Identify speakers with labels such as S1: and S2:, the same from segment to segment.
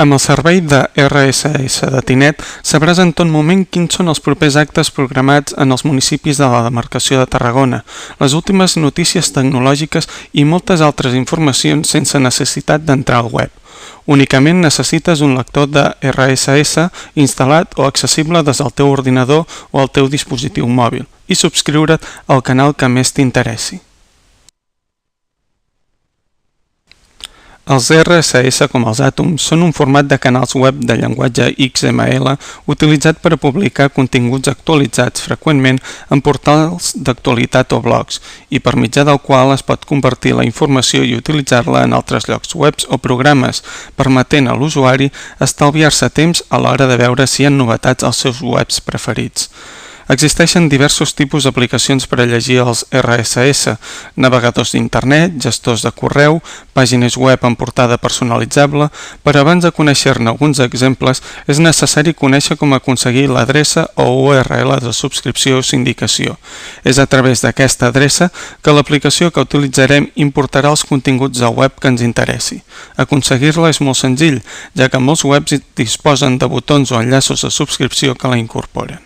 S1: Amb el servei de RSS de Tinet sabràs en tot moment quins són els propers actes programats en els municipis de la demarcació de Tarragona, les últimes notícies tecnològiques i moltes altres informacions sense necessitat d'entrar al web. Únicament necessites un lector de RSS instal·lat o accessible des del teu ordinador o el teu dispositiu mòbil i subscriure't al canal que més t'interessi. Els RSS, com els Atom, són un format de canals web de llenguatge XML utilitzat per a publicar continguts actualitzats freqüentment en portals d'actualitat o blogs i per mitjà del qual es pot convertir la informació i utilitzar-la en altres llocs webs o programes, permetent a l'usuari estalviar-se temps a l'hora de veure si hi ha novetats als seus webs preferits. Existeixen diversos tipus d'aplicacions per a llegir els RSS, navegadors d'internet, gestors de correu, pàgines web amb portada personalitzable. Per abans de conèixer-ne alguns exemples, és necessari conèixer com aconseguir l'adreça o URL de subscripció o sindicació. És a través d'aquesta adreça que l'aplicació que utilitzarem importarà els continguts del web que ens interessi. Aconseguir-la és molt senzill, ja que molts webs disposen de botons o enllaços de subscripció que la incorporen.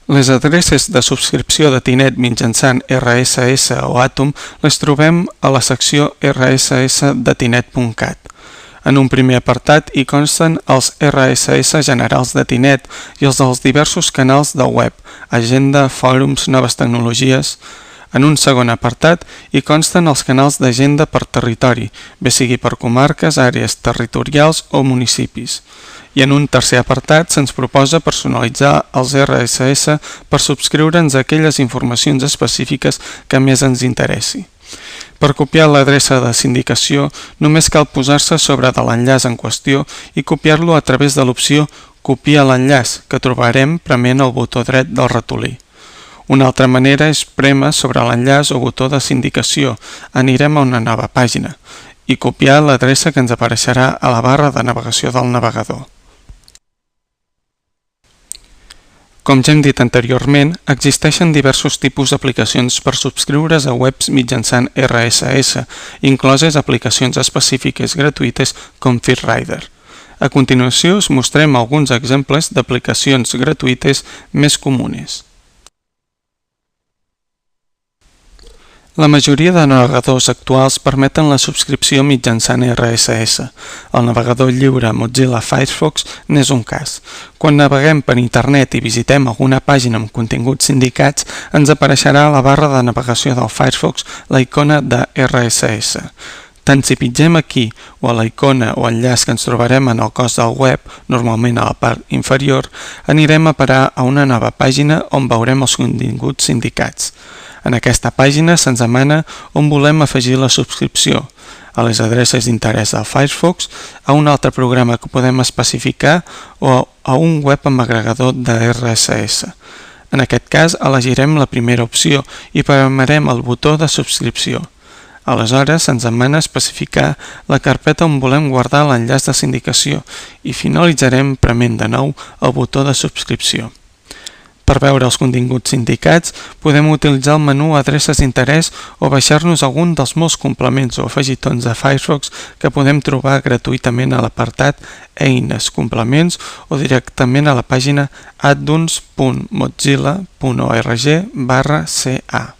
S1: Les adreces de subscripció de Tinet mitjançant RSS o Atom les trobem a la secció rss-de-tinet.cat. En un primer apartat hi consten els RSS generals de Tinet i els dels diversos canals de web, agenda, fòrums, noves tecnologies. En un segon apartat hi consten els canals d'agenda per territori, bé sigui per comarques, àrees territorials o municipis. I en un tercer apartat se'ns proposa personalitzar els RSS per subscriure'ns a aquelles informacions específiques que més ens interessi. Per copiar l'adreça de sindicació només cal posar-se sobre de l'enllaç en qüestió i copiar-lo a través de l'opció Copiar l'enllaç, que trobarem prement el botó dret del ratolí. Una altra manera és prémer sobre l'enllaç o botó de sindicació, anirem a una nova pàgina, i copiar l'adreça que ens apareixerà a la barra de navegació del navegador. Com ja hem dit anteriorment, existeixen diversos tipus d'aplicacions per subscriure's a webs mitjançant RSS, incloses aplicacions específiques gratuïtes com FeedRider. A continuació us mostrem alguns exemples d'aplicacions gratuïtes més comunes. La majoria de navegadors actuals permeten la subscripció mitjançant RSS. El navegador lliure Mozilla Firefox n'és un cas. Quan naveguem per internet i visitem alguna pàgina amb continguts sindicats, ens apareixerà a la barra de navegació del Firefox la icona de RSS. Tant si pitgem aquí o a la icona o enllaç que ens trobarem en el cos del web, normalment a la part inferior, anirem a parar a una nova pàgina on veurem els continguts sindicats. En aquesta pàgina se'ns demana on volem afegir la subscripció, a les adreces d'interès del Firefox, a un altre programa que podem especificar o a un web amb agregador de RSS. En aquest cas elegirem la primera opció i premerem el botó de subscripció. Aleshores se'ns demana especificar la carpeta on volem guardar l'enllaç de sindicació i finalitzarem prement de nou el botó de subscripció. Per veure els continguts sindicats, podem utilitzar el menú Adreces d'interès o baixar-nos algun dels molts complements o afegitons de Firefox que podem trobar gratuïtament a l'apartat Eines, complements o directament a la pàgina adduns.mozilla.org/ca.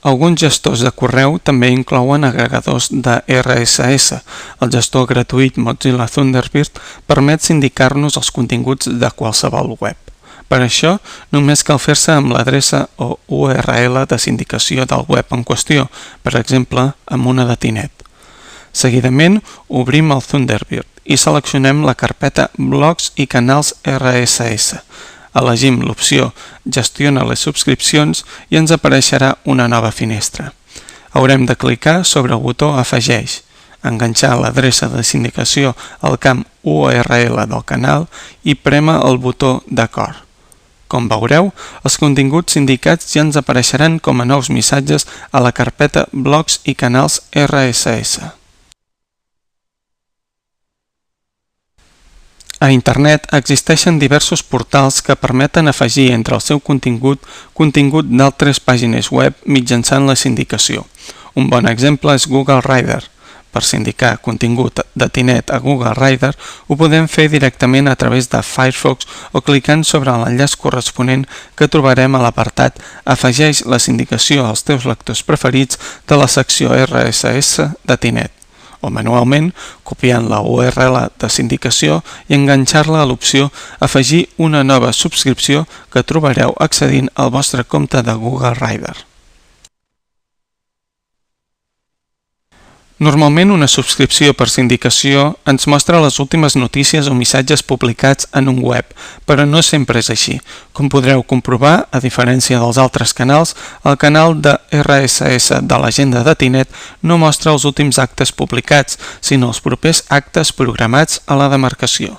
S1: Alguns gestors de correu també inclouen agregadors de RSS. El gestor gratuït Mozilla Thunderbird permet sindicar-nos els continguts de qualsevol web. Per això, només cal fer-se amb l'adreça o URL de sindicació del web en qüestió, per exemple, amb una de Tinet. Seguidament, obrim el Thunderbird i seleccionem la carpeta Blogs i canals RSS. Elegim l'opció Gestiona les subscripcions i ens apareixerà una nova finestra. Haurem de clicar sobre el botó Afegeix, enganxar l'adreça de sindicació al camp URL del canal i prémer el botó D'acord. Com veureu, els continguts indicats ja ens apareixeran com a nous missatges a la carpeta Blogs i canals RSS. A internet existeixen diversos portals que permeten afegir entre el seu contingut d'altres pàgines web mitjançant la sindicació. Un bon exemple és Google Reader. Per sindicar contingut de Tinet a Google Reader ho podem fer directament a través de Firefox o clicant sobre l'enllaç corresponent que trobarem a l'apartat Afegeix la sindicació als teus lectors preferits de la secció RSS de Tinet, o manualment copiant la URL de sindicació i enganxar-la a l'opció Afegir una nova subscripció que trobareu accedint al vostre compte de Google Reader. Normalment una subscripció per sindicació ens mostra les últimes notícies o missatges publicats en un web, però no sempre és així. Com podreu comprovar, a diferència dels altres canals, el canal de RSS de l'agenda de Tinet no mostra els últims actes publicats, sinó els propers actes programats a la demarcació.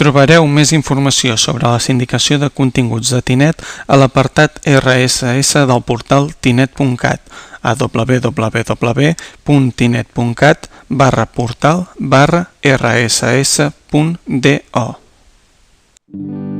S1: Trobareu més informació sobre la sindicació de continguts de Tinet a l'apartat RSS del portal tinet.cat a www.tinet.cat/portal/rss.do.